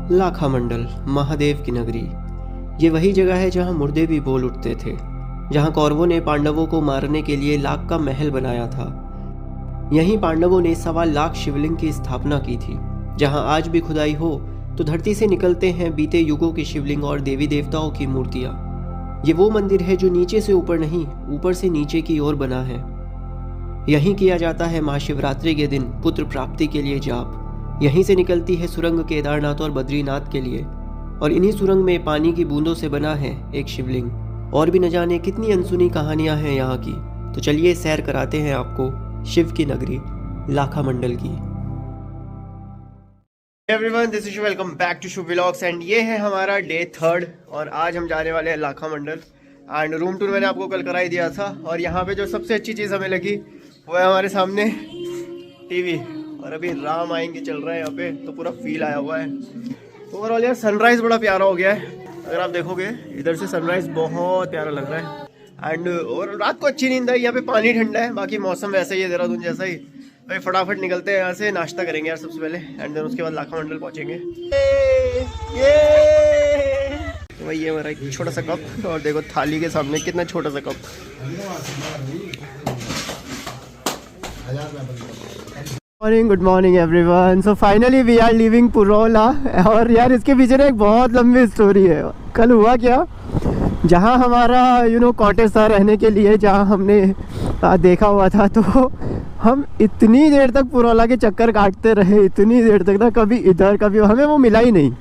लाखा मंडल, महादेव की नगरी। ये वही जगह है जहाँ मुर्दे भी बोल उठते थे, जहाँ कौरवों ने पांडवों को मारने के लिए लाख का महल बनाया था। यहीं पांडवों ने 1.25 लाख शिवलिंग की स्थापना की थी। जहाँ आज भी खुदाई हो तो धरती से निकलते हैं बीते युगों के शिवलिंग और देवी देवताओं की मूर्तियाँ। ये वो मंदिर है जो नीचे से ऊपर नहीं, ऊपर से नीचे की ओर बना है। यहीं किया जाता है महाशिवरात्रि के दिन पुत्र प्राप्ति के लिए जाप। यहीं से निकलती है सुरंग केदारनाथ और बद्रीनाथ के लिए, और इन्हीं सुरंग में पानी की बूंदों से बना है एक शिवलिंग। और भी न जाने कितनी अनसुनी कहानियां हैं यहाँ की। तो चलिए सैर कराते हैं आपको शिव की नगरी लाखा मंडल की। Everyone, this is welcome back to Shiv vlogs and ये है हमारा डे 3 और आज हम जाने वाले हैं लाखा मंडल। एंड रूम टूर मैंने आपको कल करा ही दिया था, और यहाँ पे जो सबसे अच्छी चीज़ हमें लगी वो है हमारे सामने टीवी। और अभी राम आएंगे चल रहा है यहाँ पे, तो पूरा फील आया हुआ है। ओवरऑल यार सनराइज़ बड़ा प्यारा हो गया है। अगर आप देखोगे इधर से सनराइज़ बहुत प्यारा लग रहा है। एंड और रात को अच्छी नींद आई। यहाँ पे पानी ठंडा है, बाकी मौसम वैसा ही है देहरादून जैसा ही। भाई फटाफट निकलते हैं यहाँ से, नाश्ता करेंगे यार सबसे पहले, एंड देन उसके बाद लाखा मंडल पहुँचेंगे। तो भाई ये हमारा एक छोटा सा कप, और देखो थाली के सामने कितना छोटा सा cup. Good morning everyone. So finally we are living Purola. और यार इसके पीछे ना एक बहुत लंबी स्टोरी है। कल हुआ क्या, जहाँ हमारा कॉटेज था रहने के लिए, जहाँ हमने देखा हुआ था, तो हम इतनी देर तक पुरोला के चक्कर काटते रहे, इतनी देर तक ना, कभी इधर कभी हमें वो मिला ही नहीं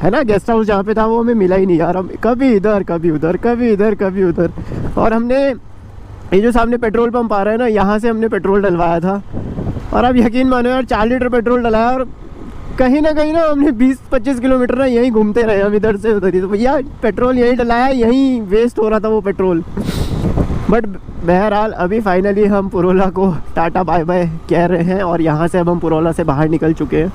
है ना। गेस्ट हाउस जहाँ पे था वो हमें मिला ही नहीं यार। हम कभी इधर कभी उधर, कभी इधर कभी उधर। और हमने ये जो सामने पेट्रोल पंप आ रहा है ना, यहाँ से हमने पेट्रोल डलवाया था। और अब यकीन मानो यार 4 लीटर पेट्रोल डलाया, और कहीं ना हमने 20-25 किलोमीटर ना यहीं घूमते रहे हम, इधर से उधर ही। तो भैया पेट्रोल यहीं डलाया, यहीं वेस्ट हो रहा था वो पेट्रोल। बट बहरहाल अभी फाइनली हम पुरोला को टाटा बाय बाय कह रहे हैं, और यहाँ से अब हम पुरोला से बाहर निकल चुके हैं।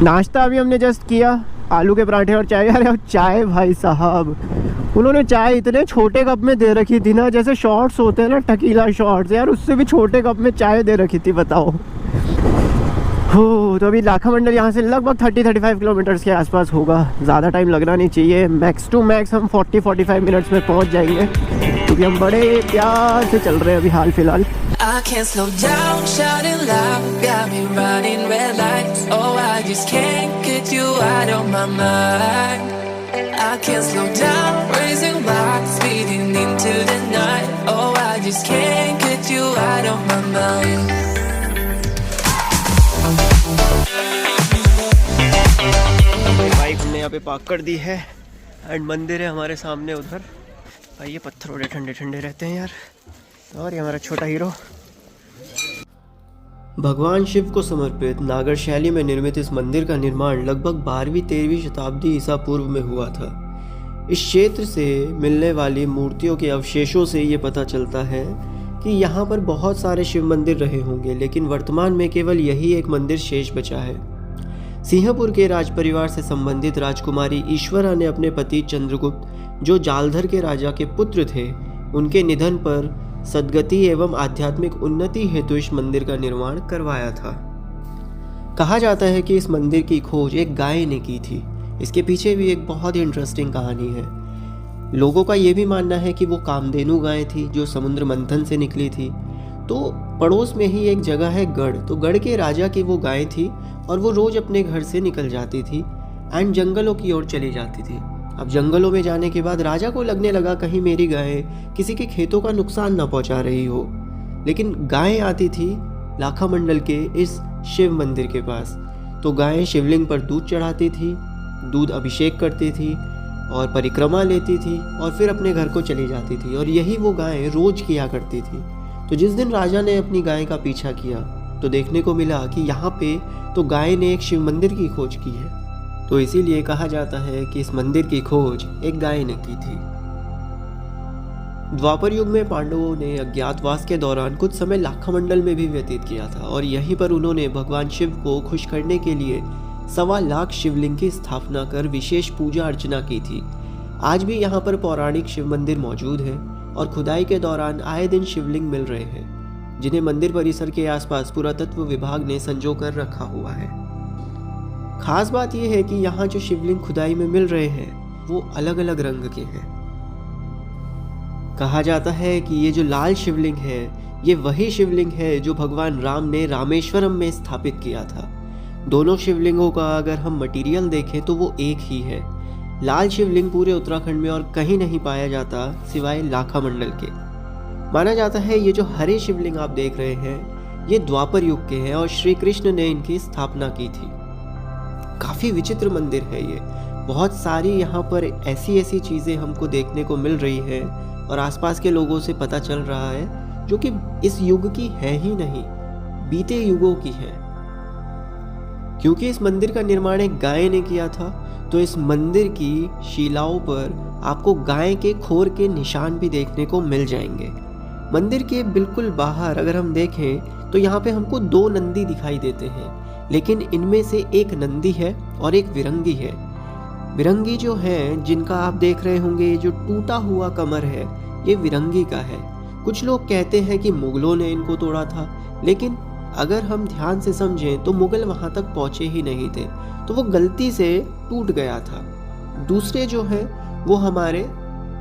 नाश्ता अभी हमने जस्ट किया, आलू के पराठे और चाय। यार चाय भाई साहब, उन्होंने चाय इतने छोटे कप में दे रखी थी ना, जैसे शॉर्ट्स होते हैं ना, टकीला शॉर्ट्स, यार उससे भी छोटे कप में चाय दे रखी थी, बताओ। हो तो अभी लाखा मंडल यहाँ से लगभग 30-35 किलोमीटर्स के आसपास होगा। ज़्यादा टाइम लगना नहीं चाहिए, मैक्स टू मैक्स हम 40-45 मिनट्स में पहुँच जाएंगे, क्योंकि हम बड़े प्यार से चल रहे हैं अभी हाल फिलहाल। I can't slow down, shouting loud, got me running red lights. Oh, I just can't get you out of my mind. I can't slow down, raising lights, speeding into the night. Oh, I just can't get you out of my mind. Bike हमने यहाँ पे park कर दी है, and मंदिर है हमारे सामने उधर। भाई ये पत्थर बड़े ठंडे ठंडे रहते हैं यार। और ये हमारा छोटा हीरो। भगवान शिव को समर्पित नागर शैली में निर्मित इस मंदिर का निर्माण लगभग 12वीं-13वीं शताब्दी ईसा पूर्व में हुआ था। इस क्षेत्र से मिलने वाली मूर्तियों के अवशेषों से ये पता चलता है कि यहाँ पर बहुत सारे शिव मंदिर रहे होंगे, लेकिन वर्तमान में केवल यही एक मंदिर शेष बचा है। सिंहपुर के राज परिवार से संबंधित राजकुमारी ईश्वरा ने अपने पति चंद्रगुप्त, जो जालंधर के राजा के पुत्र थे, उनके निधन पर सद्गति एवं आध्यात्मिक उन्नति हेतु इस मंदिर का निर्माण करवाया था। कहा जाता है कि इस मंदिर की खोज एक गाय ने की थी। इसके पीछे भी एक बहुत ही इंटरेस्टिंग कहानी है। लोगों का यह भी मानना है कि वो कामधेनु गाय थी जो समुद्र मंथन से निकली थी। तो पड़ोस में ही एक जगह है गढ़, तो गढ़ के राजा की वो गाय थी, और वो रोज अपने घर से निकल जाती थी एंड जंगलों की ओर चली जाती थी। अब जंगलों में जाने के बाद राजा को लगने लगा कहीं मेरी गाय किसी के खेतों का नुकसान न पहुंचा रही हो। लेकिन गाय आती थी लाखा मंडल के इस शिव मंदिर के पास। तो गाय शिवलिंग पर दूध चढ़ाती थी, दूध अभिषेक करती थी और परिक्रमा लेती थी, और फिर अपने घर को चली जाती थी। और यही वो गाय रोज किया करती थी। तो जिस दिन राजा ने अपनी गाय का पीछा किया तो देखने को मिला कि यहाँ पे तो गाय ने एक शिव मंदिर की खोज की है। तो इसीलिए कहा जाता है कि इस मंदिर की खोज एक गाय ने की थी। द्वापर युग में पांडवों ने अज्ञातवास के दौरान कुछ समय लाखा मंडल में भी व्यतीत किया था, और यहीं पर उन्होंने भगवान शिव को खुश करने के लिए 1.25 लाख शिवलिंग की स्थापना कर विशेष पूजा अर्चना की थी। आज भी यहाँ पर पौराणिक शिव मंदिर मौजूद है, और खुदाई के दौरान आए दिन शिवलिंग मिल रहे हैं, जिन्हें मंदिर परिसर के आसपास पुरातत्व विभाग ने संजो कर रखा हुआ है। खास बात यह है कि यहाँ जो शिवलिंग खुदाई में मिल रहे हैं वो अलग अलग रंग के हैं। कहा जाता है कि ये जो लाल शिवलिंग है ये वही शिवलिंग है जो भगवान राम ने रामेश्वरम में स्थापित किया था। दोनों शिवलिंगों का अगर हम मटेरियल देखें तो वो एक ही है। लाल शिवलिंग पूरे उत्तराखंड में और कहीं नहीं पाया जाता सिवाय लाखा मंडल के। माना जाता है ये जो हरे शिवलिंग आप देख रहे हैं ये द्वापर युग के हैं और श्री कृष्ण ने इनकी स्थापना की थी। काफ़ी विचित्र मंदिर है ये। बहुत सारी यहाँ पर ऐसी चीज़ें हमको देखने को मिल रही है और आसपास के लोगों से पता चल रहा है जो कि इस युग की है ही नहीं, बीते युगों की है। क्योंकि इस मंदिर का निर्माण एक गाय ने किया था तो इस मंदिर की शिलाओं पर आपको गाय के खोर के निशान भी देखने को मिल जाएंगे। मंदिर के बिल्कुल बाहर अगर हम देखें तो यहाँ पे हमको 2 नंदी दिखाई देते हैं, लेकिन इनमें से एक नंदी है और एक विरंगी है। विरंगी जो है जिनका आप देख रहे होंगे ये जो टूटा हुआ कमर है ये विरंगी का है। कुछ लोग कहते हैं कि मुगलों ने इनको तोड़ा था, लेकिन अगर हम ध्यान से समझें तो मुगल वहाँ तक पहुँचे ही नहीं थे, तो वो गलती से टूट गया था। दूसरे जो है वो हमारे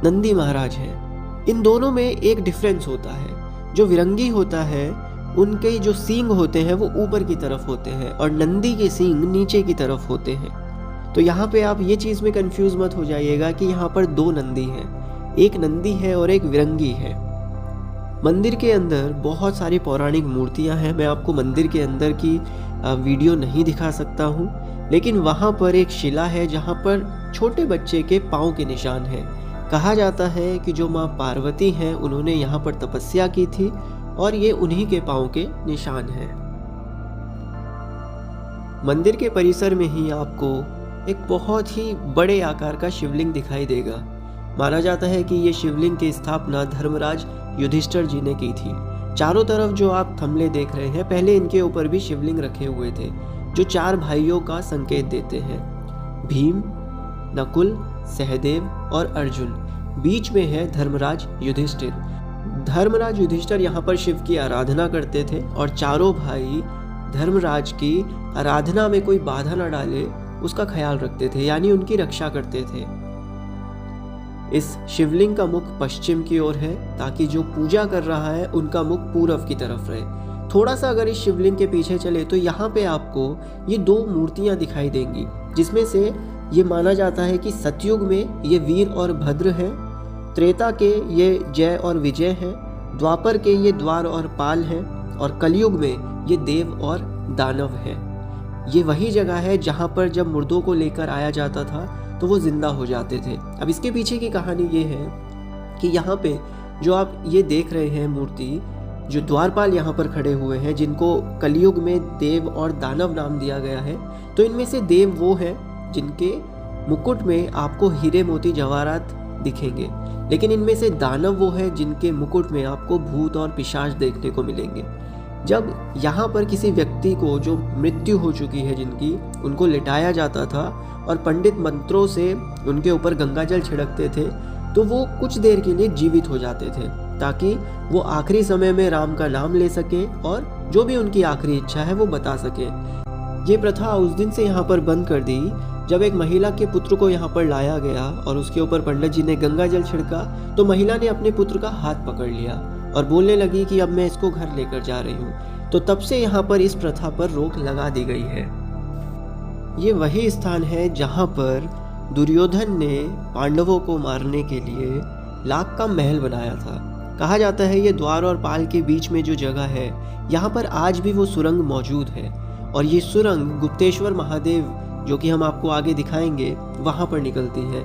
नंदी महाराज हैं। इन दोनों में एक डिफरेंस होता है। जो विरंगी होता है उनके जो सींग होते हैं वो ऊपर की तरफ होते हैं और नंदी के सींग नीचे की तरफ होते हैं। तो यहाँ पे आप ये चीज़ में कंफ्यूज मत हो जाइएगा कि यहाँ पर 2 नंदी हैं, एक नंदी है और एक विरंगी है। मंदिर के अंदर बहुत सारी पौराणिक मूर्तियाँ हैं। मैं आपको मंदिर के अंदर की वीडियो नहीं दिखा सकता हूँ, लेकिन वहाँ पर एक शिला है जहाँ पर छोटे बच्चे के पाँव के निशान हैं। कहा जाता है कि जो माँ पार्वती हैं उन्होंने यहाँ पर तपस्या की थी और ये उन्हीं के पाँव के निशान हैं। मंदिर के परिसर में ही आपको एक बहुत ही बड़े आकार का शिवलिंग दिखाई देगा। माना जाता है कि ये शिवलिंग की स्थापना धर्मराज युधिष्ठिर जी ने की थी। चारों तरफ जो आप थमले देख रहे हैं पहले इनके ऊपर भी शिवलिंग रखे हुए थे जो 4 भाइयों का संकेत देते हैं, भीम, नकुल, सहदेव और अर्जुन। बीच में है धर्मराज युधिष्ठिर। धर्मराज युधिष्ठिर यहाँ पर शिव की आराधना करते थे और चारों भाई धर्मराज की आराधना में कोई बाधा न डाले उसका ख्याल रखते थे, यानी उनकी रक्षा करते थे। इस शिवलिंग का मुख पश्चिम की ओर है ताकि जो पूजा कर रहा है उनका मुख पूरब की तरफ रहे। थोड़ा सा अगर इस शिवलिंग के पीछे चले तो यहाँ पे आपको ये 2 मूर्तियाँ दिखाई देंगी, जिसमें से ये माना जाता है कि सतयुग में ये वीर और भद्र हैं, त्रेता के ये जय और विजय हैं, द्वापर के ये द्वार और पाल हैं और कलयुग में ये देव और दानव हैं। ये वही जगह है जहाँ पर जब मुर्दों को लेकर आया जाता था तो वो जिंदा हो जाते थे। अब इसके पीछे की कहानी ये है कि यहाँ पे जो आप ये देख रहे हैं मूर्ति, जो द्वारपाल यहाँ पर खड़े हुए हैं जिनको कलयुग में देव और दानव नाम दिया गया है, तो इनमें से देव वो हैं जिनके मुकुट में आपको हीरे मोती जवाहरात दिखेंगे, लेकिन इनमें से दानव वो है जिनके मुकुट में आपको भूत और पिशाच देखने को मिलेंगे। जब यहाँ पर किसी व्यक्ति को जो मृत्यु हो चुकी है जिनकी, उनको लिटाया जाता था और पंडित मंत्रों से उनके ऊपर गंगा जल छिड़कते थे तो वो कुछ देर के लिए जीवित हो जाते थे ताकि वो आखिरी समय में राम का नाम ले सके और जो भी उनकी आखिरी इच्छा है वो बता सके। ये प्रथा उस दिन से यहाँ पर बंद कर दी जब एक महिला के पुत्र को यहाँ पर लाया गया और उसके ऊपर पंडित जी ने गंगा जल छिड़का तो महिला ने अपने पुत्र का हाथ पकड़ लिया और बोलने लगी कि अब मैं इसको घर लेकर जा रही हूँ। तो तब से यहाँ पर इस प्रथा पर रोक लगा दी गई है। ये वही स्थान है जहाँ पर दुर्योधन ने पांडवों को मारने के लिए लाख का महल बनाया था। कहा जाता है ये द्वार और पाल के बीच में जो जगह है यहाँ पर आज भी वो सुरंग मौजूद है और ये सुरंग गुप्तेश्वर महादेव, जो कि हम आपको आगे दिखाएंगे, वहाँ पर निकलती है।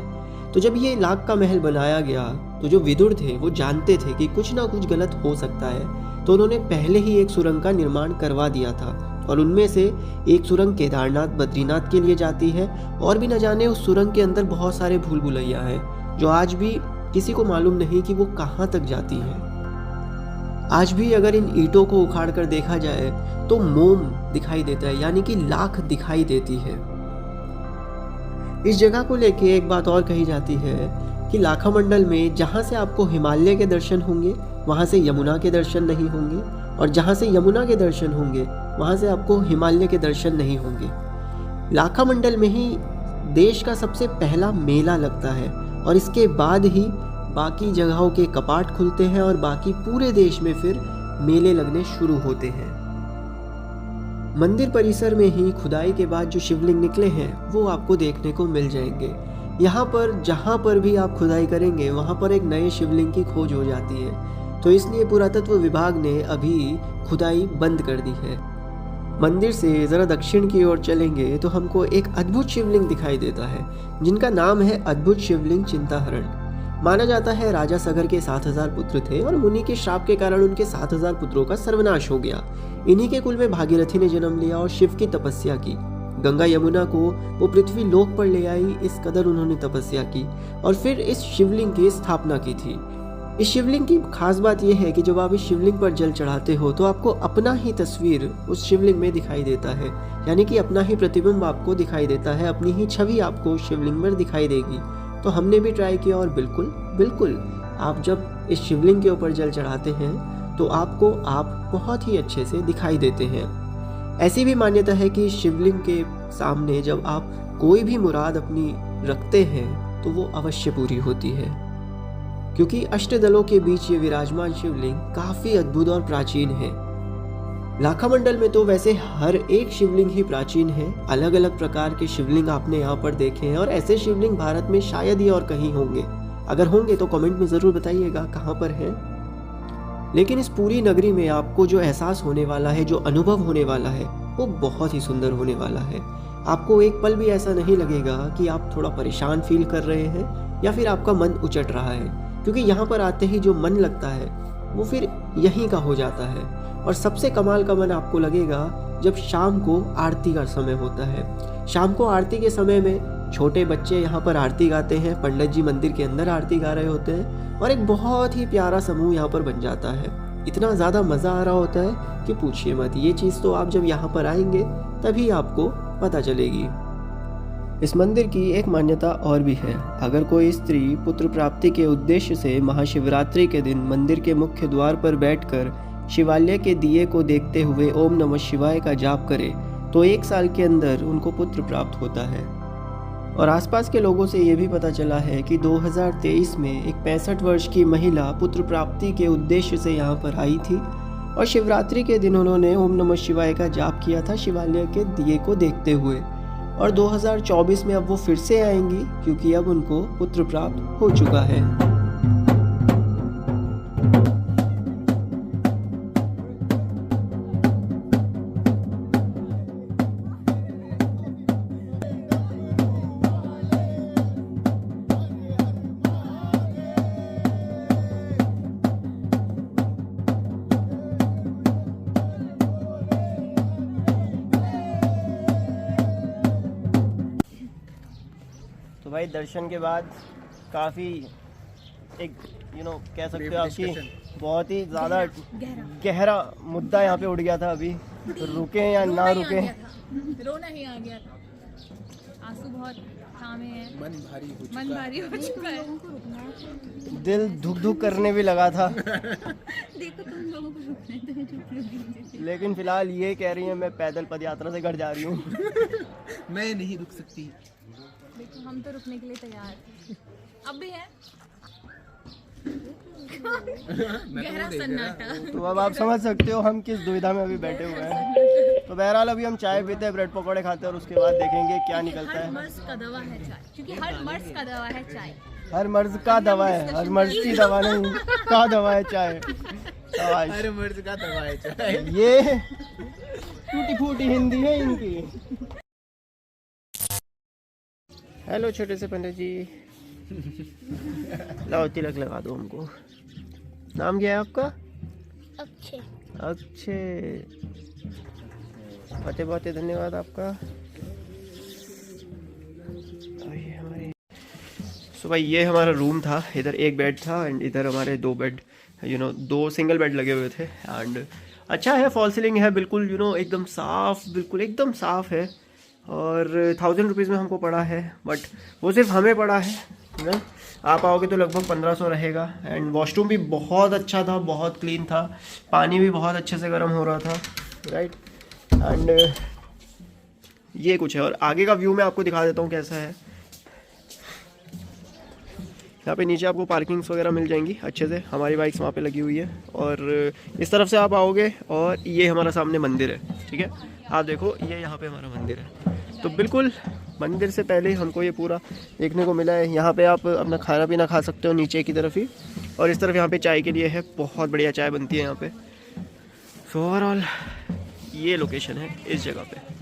तो जब ये लाख का महल बनाया गया तो जो विदुर थे वो जानते थे कि कुछ ना कुछ गलत हो सकता है, तो उन्होंने पहले ही एक सुरंग का निर्माण करवा दिया था और उनमें से एक सुरंग केदारनाथ बद्रीनाथ के लिए जाती है और भी न जाने उस सुरंग के अंदर बहुत सारे भूल भुलैया हैं जो आज भी किसी को मालूम नहीं कि वो कहाँ तक जाती हैं। आज भी अगर इन ईंटों को उखाड़ कर देखा जाए तो मोम दिखाई देता है, यानी कि लाख दिखाई देती है। इस जगह को लेके एक बात और कही जाती है कि लाखा मंडल में जहाँ से आपको हिमालय के दर्शन होंगे वहाँ से यमुना के दर्शन नहीं होंगे और जहाँ से यमुना के दर्शन होंगे वहाँ से आपको हिमालय के दर्शन नहीं होंगे। लाखामंडल में ही देश का सबसे पहला मेला लगता है और इसके बाद ही बाकी जगहों के कपाट खुलते हैं और बाकी पूरे देश में फिर मेले लगने शुरू होते हैं। मंदिर परिसर में ही खुदाई के बाद जो शिवलिंग निकले हैं वो आपको देखने को मिल जाएंगे। यहाँ पर जहाँ पर भी आप खुदाई करेंगे वहाँ पर एक नए शिवलिंग की खोज हो जाती है, तो इसलिए पुरातत्व विभाग ने अभी खुदाई बंद कर दी है। मंदिर से ज़रा दक्षिण की ओर चलेंगे तो हमको एक अद्भुत शिवलिंग दिखाई देता है जिनका नाम है अद्भुत शिवलिंग चिंताहरण। माना जाता है राजा सगर के 7000 पुत्र थे और मुनि के श्राप के कारण उनके 7000 पुत्रों का सर्वनाश हो गया। इन्हीं के कुल में भागीरथी ने जन्म लिया और शिव की तपस्या की। गंगा यमुना को वो पृथ्वी लोक पर ले आई, इस कदर उन्होंने तपस्या की और फिर इस शिवलिंग की स्थापना की थी। इस शिवलिंग की खास बात यह है कि जब आप इस शिवलिंग पर जल चढ़ाते हो तो आपको अपना ही तस्वीर उस शिवलिंग में दिखाई देता है, यानी कि अपना ही प्रतिबिंब आपको दिखाई देता है, अपनी ही छवि आपको शिवलिंग में दिखाई देगी। तो हमने भी ट्राई किया और बिल्कुल आप जब इस शिवलिंग के ऊपर जल चढ़ाते हैं तो आपको आप बहुत ही अच्छे से दिखाई देते हैं। ऐसी भी मान्यता है कि शिवलिंग के सामने जब आप कोई भी मुराद अपनी रखते हैं तो वो अवश्य पूरी होती है, क्योंकि अष्टदलों के बीच ये विराजमान शिवलिंग काफी अद्भुत और प्राचीन है। लाखामंडल में तो वैसे हर एक शिवलिंग ही प्राचीन है। अलग अलग प्रकार के शिवलिंग आपने यहाँ पर देखे हैं और ऐसे शिवलिंग भारत में शायद ही और कहीं होंगे। अगर होंगे तो कमेंट में ज़रूर बताइएगा कहाँ पर हैं। लेकिन इस पूरी नगरी में आपको जो एहसास होने वाला है, जो अनुभव होने वाला है, वो बहुत ही सुंदर होने वाला है। आपको एक पल भी ऐसा नहीं लगेगा कि आप थोड़ा परेशान फील कर रहे हैं या फिर आपका मन उचट रहा है, क्योंकि यहाँ पर आते ही जो मन लगता है वो फिर यहीं का हो जाता है। और सबसे कमाल का मन आपको लगेगा जब शाम को आरती का समय होता है। शाम को आरती के समय में छोटे बच्चे यहाँ पर आरती गाते हैं, पंडित जी मंदिर के अंदर आरती गा रहे होते हैं और एक बहुत ही प्यारा समूह यहाँ पर बन जाता है। इतना ज़्यादा मज़ा आ रहा होता है कि पूछिए मत। ये चीज़ तो आप जब यहाँ पर आएंगे तभी आपको पता चलेगी। इस मंदिर की एक मान्यता और भी है। अगर कोई स्त्री पुत्र प्राप्ति के उद्देश्य से महाशिवरात्रि के दिन मंदिर के मुख्य द्वार पर बैठकर शिवालय के दिए को देखते हुए ओम नमः शिवाय का जाप करे तो 1 साल के अंदर उनको पुत्र प्राप्त होता है। और आसपास के लोगों से ये भी पता चला है कि 2023 में एक 65 वर्ष की महिला पुत्र प्राप्ति के उद्देश्य से यहाँ पर आई थी और शिवरात्रि के दिन उन्होंने ओम नमः शिवाय का जाप किया था शिवालय के दिए को देखते हुए। और 2024 में अब वो फिर से आएंगी क्योंकि अब उनको पुत्र प्राप्त हो चुका है। तो भाई दर्शन के बाद काफ़ी एक कह सकते हो आपकी बहुत ही ज़्यादा गहरा मुद्दा यहाँ पे उठ गया था। अभी तो रुके या ना रुके, रोना ही आ गया था। आंसू बहुत थामे हैं, मन भारी हो चुका है, दिल धुक धुक करने भी लगा था। देखो तुम लोगों को रुकने दो। लेकिन फिलहाल ये कह रही है मैं पैदल पद यात्रा से घर जा रही हूँ। मैं नहीं रुक सकती। देखो हम तो रुकने के लिए तैयार थे, अब भी है। गहरा सन्नाटा। तो अब आप समझ सकते हो हम किस दुविधा में अभी बैठे हुए हैं। तो बहरहाल अभी हम चाय पीते हैं, ब्रेड पकौड़े खाते हैं और उसके बाद देखेंगे क्या निकलता हर है। मर्ज का दवा है चाय, क्योंकि हर मर्ज का दवा है चाय। हर मर्ज का दवा है, हर मर्ज की दवा नहीं, का दवा है चाय। हर मर्द का दवा है चाय। ये टूटी फूटी हिंदी है इनकी। हेलो छोटे से पंडित जी, लाओ तिलक लगा दो हमको। नाम क्या है आपका? अक्षय। अक्षय, बहुत धन्यवाद आपका। सो भाई ये हमारा रूम था। इधर एक बेड था एंड इधर हमारे 2 बेड, 2 सिंगल बेड लगे हुए थे। एंड अच्छा है, फॉल सीलिंग है बिल्कुल, एकदम साफ, बिल्कुल एकदम साफ है। और 1000 रुपीज़ में हमको पड़ा है, बट वो सिर्फ हमें पड़ा है ना। आप आओगे तो लगभग 1500 रहेगा। एंड वॉशरूम भी बहुत अच्छा था, बहुत क्लीन था, पानी भी बहुत अच्छे से गर्म हो रहा था, राइट। एंड ये कुछ है। और आगे का व्यू मैं आपको दिखा देता हूँ कैसा है। यहाँ पे नीचे आपको पार्किंग्स वगैरह मिल जाएंगी अच्छे से, हमारी बाइक्स वहाँ पे लगी हुई है। और इस तरफ से आप आओगे और ये हमारा सामने मंदिर है, ठीक है। आप देखो ये यहाँ पे हमारा मंदिर है। तो बिल्कुल मंदिर से पहले हमको ये पूरा देखने को मिला है। यहाँ पे आप अपना खाना पीना खा सकते हो नीचे की तरफ ही, और इस तरफ यहाँ पे चाय के लिए है, बहुत बढ़िया चाय बनती है यहाँ पे। सो ओवरऑल ये लोकेशन है इस जगह पे।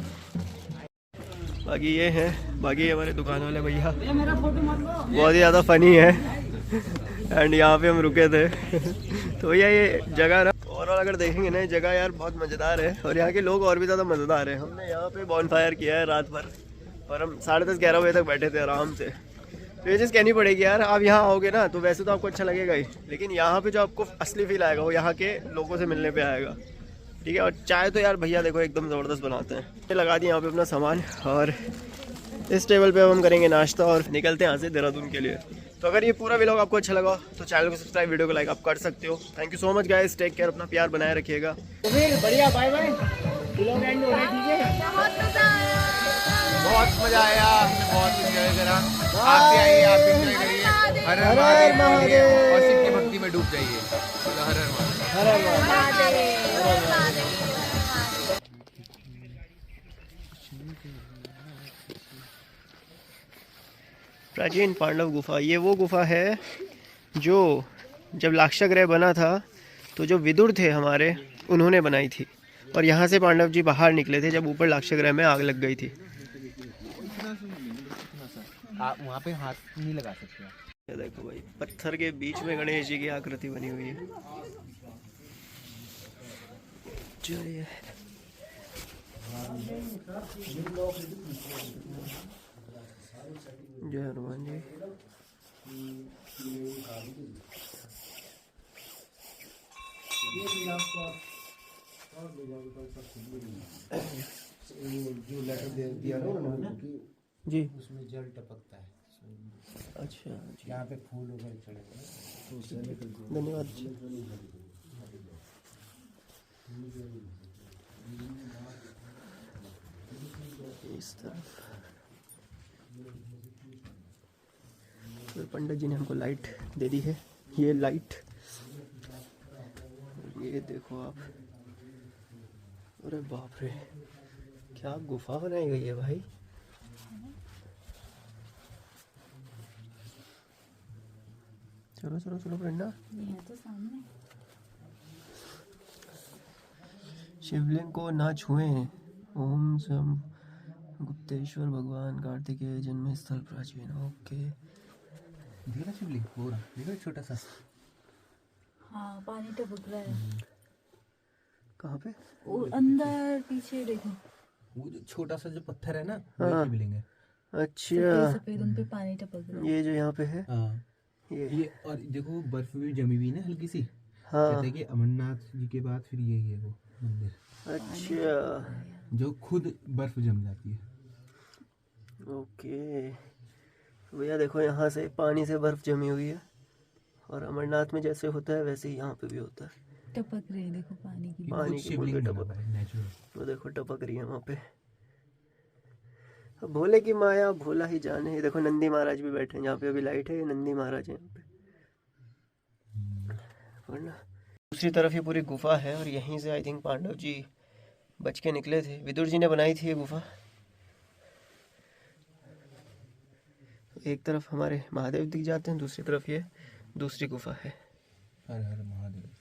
बाकी ये है, बाकी हमारे दुकान वाले भैया बहुत ही ज़्यादा फ़नी है। एंड यहाँ पे हम रुके थे तो भैया ये जगह ना ओवरऑल अगर देखेंगे ना, ये जगह यार बहुत मज़ेदार है। और यहाँ के लोग और भी ज़्यादा मज़ेदार है। हमने यहाँ पे बॉनफायर किया है रात भर, और हम 10:30-11 बजे तक बैठे थे आराम से। तो ये चीज़ कहनी पड़ेगी यार, आप यहाँ आओगे ना तो वैसे तो आपको अच्छा लगेगा ही, लेकिन यहाँ पे जो आपको असली फील आएगा वो यहाँ के लोगों से मिलने पे आएगा, ठीक है। और चाय तो यार भैया देखो एकदम ज़बरदस्त बनाते हैं। लगा दिए यहाँ पे अपना सामान, और इस टेबल पे अब हम करेंगे नाश्ता और निकलते हैं यहाँ से देहरादून के लिए। तो अगर ये पूरा व्लॉग आपको अच्छा लगा तो चैनल को सब्सक्राइब, वीडियो को लाइक आप कर सकते हो। Thank you so much guys, take care, अपना प्यार बनाए रखिएगा। तो फिर बढ़िया, बाय बाय, व्लॉग एंड हो रहा है, ठीक है। बहुत मजा आया, हमने बहुत एंजॉय करा। आप भी आइए, आप भी एंजॉय करिए। हर हर महादेव, और शिव की भक्ति में डूब जाइए। हर हर महादेव, हर हर महादेव। प्राचीन पांडव गुफा, ये वो गुफा है जो जब लाक्षागृह बना था तो जो विदुर थे हमारे उन्होंने बनाई थी, और यहाँ से पांडव जी बाहर निकले थे जब ऊपर लाक्षागृह में आग लग गई थी। आप वहाँ पे हाथ नहीं लगा सकते। ये देखो भाई, पत्थर के बीच में गणेश जी की आकृति बनी हुई है। चलिए जय हनुमान जी। जो लेटर दे दिया ना उन्होंने जी, उसमें जल टपकता है। अच्छा जी, यहाँ पे फूल वगैरह चढ़े तो धन्यवाद। इस तरफ तो पंडित जी ने हमको लाइट दे दी है, ये लाइट, ये देखो आप, अरे बाप रे क्या गुफा बनाई गई है भाई। चलो चलो चलो प्रेरणा, तो सामने शिवलिंग को ना छुएं। ओम सम गुप्तेश्वर भगवान कार्तिकेय जन्म स्थल प्राचीन। ओके, देखा शिवलिंग वो रहा, देखा छोटा सा। हाँ पानी टपक रहा है। कहाँ पे? वो अंदर पीछे देखो, वो जो छोटा सा जो पत्थर है ना, हाँ। वो शिवलिंग है। अच्छा, सफेद उन पे पानी टपक रहा है। ये जो यहाँ पे है, हाँ ये और देखो बर्फ भी जमी हुई ना हल्की सी। हाँ, कहते हैं कि अमरनाथ जी के बाद फिर यही है वो मंदिर, अच्छा जो खुद बर्फ जम जाती है। ओके। भैया देखो यहाँ से पानी से बर्फ जमी हुई है, और अमरनाथ में जैसे होता है वैसे ही यहाँ पे भी होता है। टपक रही है देखो पानी की। पानी की बूंदें टपक, नेचुरल। वो देखो टपक रही है वहाँ पे। अब भोले की माया भोला ही जाने। ये देखो नंदी महाराज भी बैठे हैं जहाँ पे, अभी लाइट है, ये नंदी महाराज है यहाँ पे, वरना दूसरी तरफ ये पूरी गुफा है, और यहीं से आई थिंक पांडव जी बच के निकले थे। विदुर जी ने बनाई थी ये गुफा। एक तरफ हमारे महादेव दिख जाते हैं, दूसरी तरफ ये दूसरी गुफा है। हर हर महादेव।